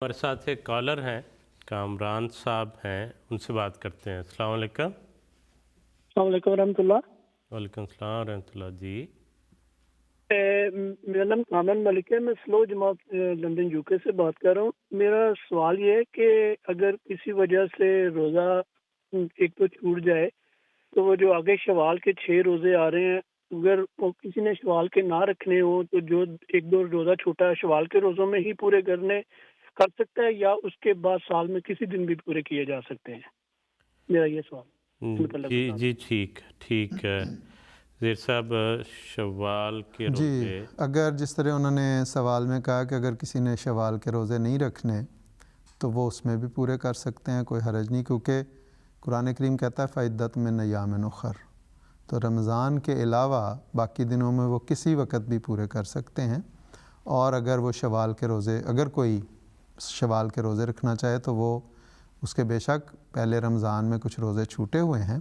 ہمارے ساتھ ایک کالر ہیں، کامران صاحب ہیں، ان سے بات کرتے ہیں۔ السلام علیکم۔ السلام علیکم ورحمۃ اللہ۔ وعلیکم السلام ورحمۃ اللہ جی۔ میرا نام کامران ملک ہے، میں سلو جماعت لندن یو کے سے بات کر رہا ہوں۔ میرا سوال یہ ہے کہ اگر کسی وجہ سے روزہ ایک تو چھوٹ جائے تو وہ جو آگے شوال کے 6 روزے آ رہے ہیں، اگر وہ کسی نے شوال کے نہ رکھنے ہوں تو جو ایک دو روزہ چھوٹا ہے شوال کے روزوں میں ہی پورے کر سکتا ہے یا اس کے بعد سال میں کسی دن بھی پورے کیے جا سکتے ہیں؟ میرا یہ سوال جی ٹھیک ہے زیر صاحب، شوال کے جی، روزے اگر جس طرح انہوں نے سوال میں کہا کہ اگر کسی نے شوال کے روزے نہیں رکھنے تو وہ اس میں بھی پورے کر سکتے ہیں، کوئی حرج نہیں، کیونکہ قرآن کریم کہتا ہے فَعِدَّةٌ مِّنْ أَيَّامٍ أُخَرَ، تو رمضان کے علاوہ باقی دنوں میں وہ کسی وقت بھی پورے کر سکتے ہیں۔ اور اگر وہ اگر کوئی شوال کے روزے رکھنا چاہے تو وہ اس کے بے شک پہلے رمضان میں کچھ روزے چھوٹے ہوئے ہیں،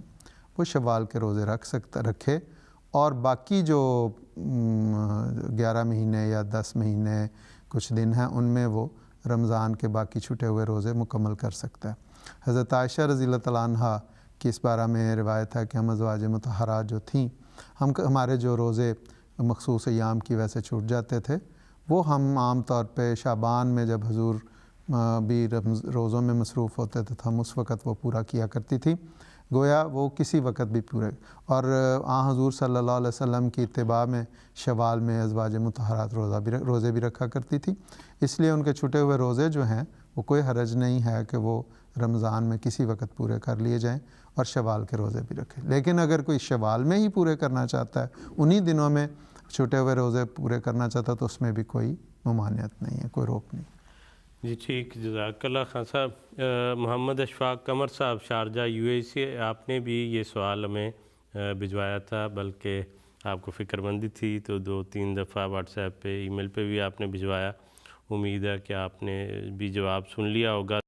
وہ شوال کے روزے رکھے، اور باقی جو 11 مہینے یا 10 مہینے کچھ دن ہیں ان میں وہ رمضان کے باقی چھوٹے ہوئے روزے مکمل کر سکتا ہے۔ حضرت عائشہ رضی اللہ تعالیٰ عنہ کی اس بارے میں روایت ہے کہ ہم ازواج مطہرات جو تھیں، ہمارے جو روزے مخصوص ایام کی وجہ سے چھوٹ جاتے تھے، وہ ہم عام طور پہ شعبان میں جب حضور بھی روزوں میں مصروف ہوتے تھے تو ہم اس وقت وہ پورا کیا کرتی تھی، گویا وہ کسی وقت بھی پورے۔ اور حضور صلی اللہ علیہ وسلم کی اتباع میں شوال میں ازواج مطہرات روزے بھی رکھا کرتی تھی، اس لیے ان کے چھٹے ہوئے روزے جو ہیں وہ کوئی حرج نہیں ہے کہ وہ رمضان میں کسی وقت پورے کر لیے جائیں اور شوال کے روزے بھی رکھیں۔ لیکن اگر کوئی شوال میں ہی پورے کرنا چاہتا ہے، انہی دنوں میں چھٹے ہوئے روزے پورے کرنا چاہتا ہے، تو اس میں بھی کوئی ممانعت نہیں ہے، کوئی روک نہیں۔ جی ٹھیک، جزاک اللہ خان صاحب۔ محمد اشفاق قمر صاحب شارجہ UAE سے، آپ نے بھی یہ سوال ہمیں بھجوایا تھا، بلکہ آپ کو فکر مندی تھی تو 2-3 دفعہ واٹس ایپ پہ، ای میل پہ بھی آپ نے بھجوایا۔ امید ہے کہ آپ نے بھی جواب سن لیا ہوگا۔